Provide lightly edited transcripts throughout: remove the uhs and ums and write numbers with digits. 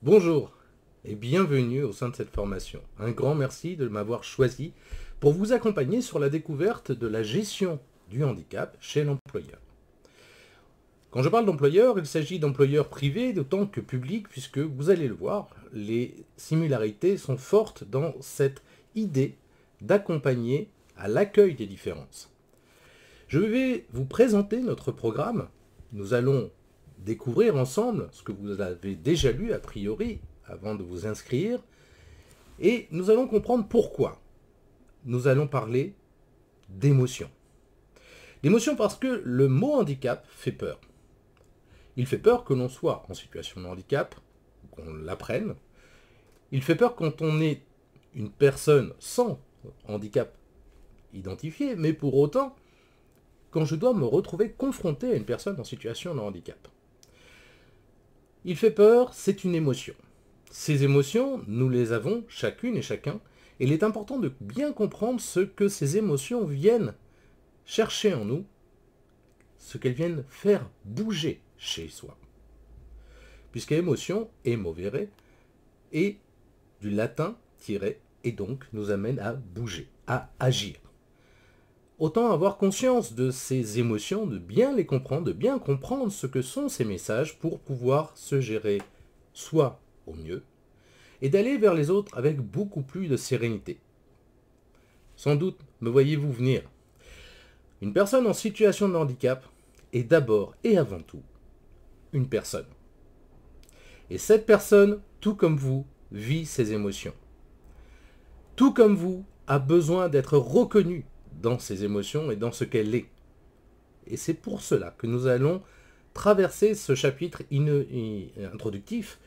Bonjour et bienvenue au sein de cette formation. Un grand merci de m'avoir choisi pour vous accompagner sur la découverte de la gestion du handicap chez l'employeur. Quand je parle d'employeur, il s'agit d'employeurs privés d'autant que publics, puisque vous allez le voir, les similarités sont fortes dans cette idée d'accompagner à l'accueil des différences. Je vais vous présenter notre programme. Nous allons découvrir ensemble ce que vous avez déjà lu a priori avant de vous inscrire et nous allons comprendre pourquoi. Nous allons parler d'émotion. D'émotion parce que le mot handicap fait peur. Il fait peur que l'on soit en situation de handicap, qu'on l'apprenne. Il fait peur quand on est une personne sans handicap identifié, mais pour autant, quand je dois me retrouver confronté à une personne en situation de handicap. Il fait peur, c'est une émotion. Ces émotions, nous les avons chacune et chacun, et il est important de bien comprendre ce que ces émotions viennent chercher en nous, ce qu'elles viennent faire bouger chez soi. Puisque émotion, émovere, est du latin tiré, et donc nous amène à bouger, à agir. Autant avoir conscience de ces émotions, de bien les comprendre, de bien comprendre ce que sont ces messages pour pouvoir se gérer soi au mieux et d'aller vers les autres avec beaucoup plus de sérénité. Sans doute me voyez-vous venir. Une personne en situation de handicap est d'abord et avant tout une personne. Et cette personne, tout comme vous, vit ses émotions. Tout comme vous, a besoin d'être reconnue dans ses émotions et dans ce qu'elle est. Et c'est pour cela que nous allons traverser ce chapitre introductif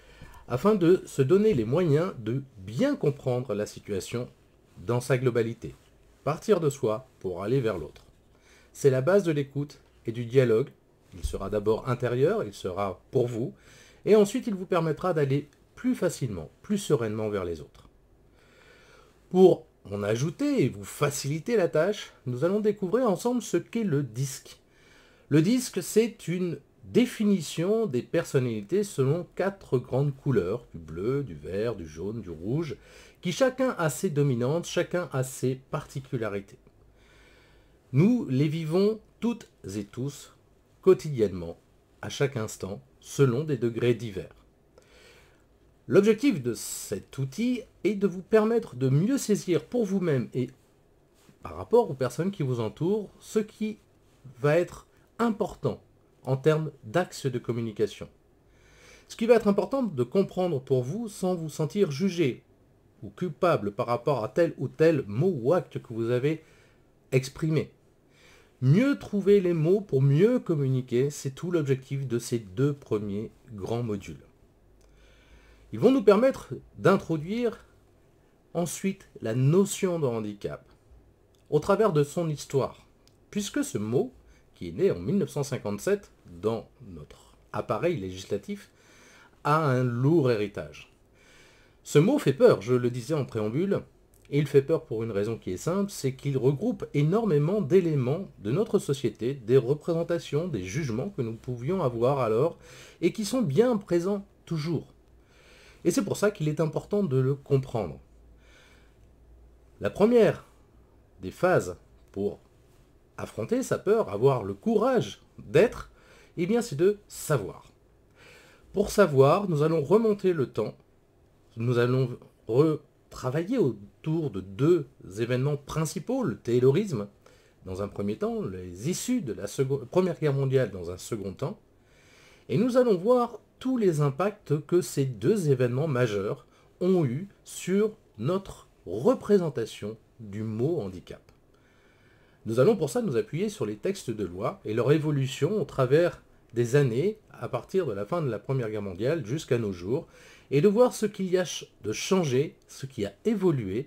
afin de se donner les moyens de bien comprendre la situation dans sa globalité. Partir de soi pour aller vers l'autre. C'est la base de l'écoute et du dialogue. Il sera d'abord intérieur, il sera pour vous, et ensuite il vous permettra d'aller plus facilement, plus sereinement vers les autres. Pour en ajouter et vous faciliter la tâche, nous allons découvrir ensemble ce qu'est le DISC. Le DISC, c'est une définition des personnalités selon 4 grandes couleurs, du bleu, du vert, du jaune, du rouge, qui chacun a ses dominantes, chacun a ses particularités. Nous les vivons toutes et tous, quotidiennement, à chaque instant, selon des degrés divers. L'objectif de cet outil est de vous permettre de mieux saisir pour vous-même et par rapport aux personnes qui vous entourent, ce qui va être important en termes d'axe de communication. Ce qui va être important de comprendre pour vous sans vous sentir jugé ou culpable par rapport à tel ou tel mot ou acte que vous avez exprimé. Mieux trouver les mots pour mieux communiquer, c'est tout l'objectif de ces 2 premiers grands modules. Ils vont nous permettre d'introduire ensuite la notion de handicap au travers de son histoire, puisque ce mot, qui est né en 1957 dans notre appareil législatif, a un lourd héritage. Ce mot fait peur, je le disais en préambule, et il fait peur pour une raison qui est simple, c'est qu'il regroupe énormément d'éléments de notre société, des représentations, des jugements que nous pouvions avoir alors, et qui sont bien présents toujours. Et c'est pour ça qu'il est important de le comprendre. La première des phases pour affronter sa peur, avoir le courage d'être, eh bien c'est de savoir. Pour savoir, nous allons remonter le temps, nous allons retravailler autour de 2 événements principaux, le taylorisme, dans un premier temps, les issues de la Première Guerre mondiale dans un second temps, et nous allons voir tous les impacts que ces 2 événements majeurs ont eu sur notre représentation du mot handicap. Nous allons pour ça nous appuyer sur les textes de loi et leur évolution au travers des années, à partir de la fin de la Première Guerre mondiale jusqu'à nos jours, et de voir ce qu'il y a de changé, ce qui a évolué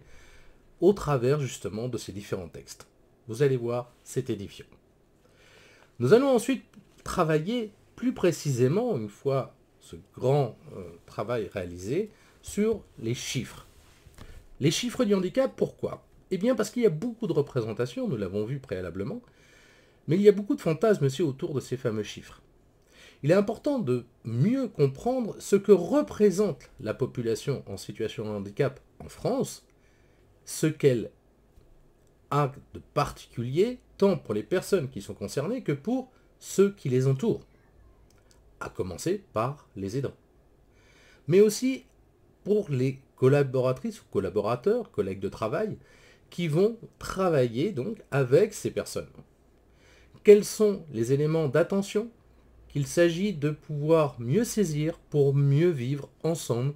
au travers justement de ces différents textes. Vous allez voir, c'est édifiant. Nous allons ensuite travailler plus précisément, une fois ce grand travail réalisé, sur les chiffres. Les chiffres du handicap, pourquoi ? Eh bien parce qu'il y a beaucoup de représentations, nous l'avons vu préalablement, mais il y a beaucoup de fantasmes aussi autour de ces fameux chiffres. Il est important de mieux comprendre ce que représente la population en situation de handicap en France, ce qu'elle a de particulier, tant pour les personnes qui sont concernées que pour ceux qui les entourent, à commencer par les aidants. Mais aussi pour les collaboratrices ou collaborateurs, collègues de travail, qui vont travailler donc avec ces personnes. Quels sont les éléments d'attention qu'il s'agit de pouvoir mieux saisir pour mieux vivre ensemble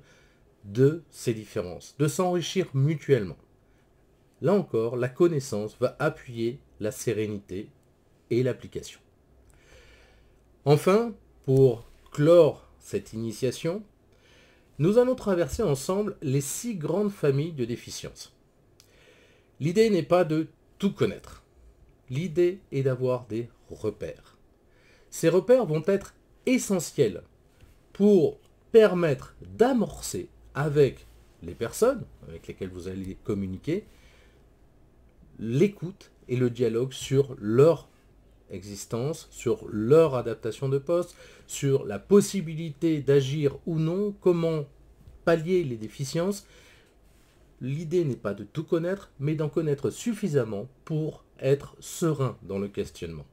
de ces différences, de s'enrichir mutuellement. Là encore, la connaissance va appuyer la sérénité et l'application. Enfin, pour clore cette initiation, nous allons traverser ensemble les 6 grandes familles de déficiences. L'idée n'est pas de tout connaître. L'idée est d'avoir des repères. Ces repères vont être essentiels pour permettre d'amorcer avec les personnes avec lesquelles vous allez communiquer l'écoute et le dialogue sur leur existence, sur leur adaptation de poste, sur la possibilité d'agir ou non, comment pallier les déficiences. L'idée n'est pas de tout connaître, mais d'en connaître suffisamment pour être serein dans le questionnement.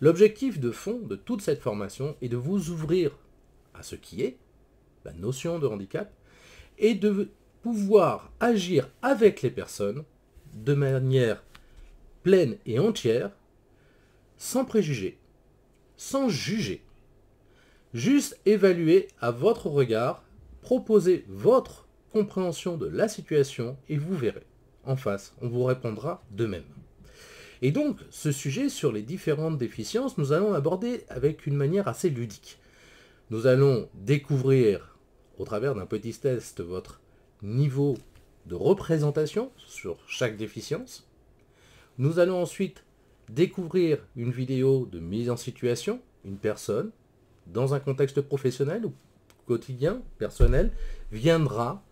L'objectif de fond de toute cette formation est de vous ouvrir à ce qui est la notion de handicap et de pouvoir agir avec les personnes de manière pleine et entière, sans préjugés, sans juger. Juste évaluer à votre regard, proposer votre compréhension de la situation et vous verrez. En face, on vous répondra de même. Et donc, ce sujet sur les différentes déficiences, nous allons l'aborder avec une manière assez ludique. Nous allons découvrir, au travers d'un petit test, votre niveau de représentation sur chaque déficience. Nous allons ensuite découvrir une vidéo de mise en situation, une personne, dans un contexte professionnel ou quotidien, personnel, viendra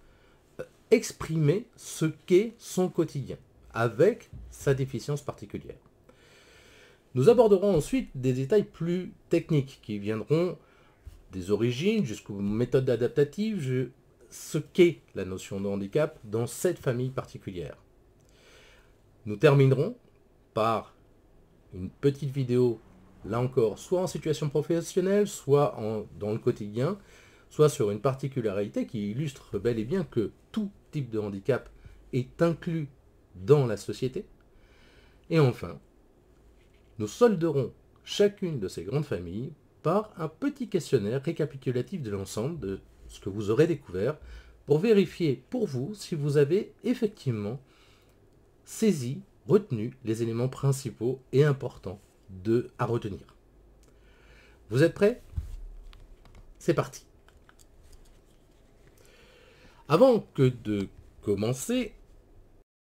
exprimer ce qu'est son quotidien, avec sa déficience particulière. Nous aborderons ensuite des détails plus techniques qui viendront des origines jusqu'aux méthodes adaptatives, ce qu'est la notion de handicap dans cette famille particulière. Nous terminerons par une petite vidéo, là encore, soit en situation professionnelle, soit dans le quotidien, soit sur une particularité qui illustre bel et bien que tout type de handicap est inclus dans la société. Et enfin, nous solderons chacune de ces grandes familles par un petit questionnaire récapitulatif de l'ensemble de ce que vous aurez découvert pour vérifier pour vous si vous avez effectivement saisi, retenu les éléments principaux et importants à retenir. Vous êtes prêts? C'est parti. Avant que de commencer,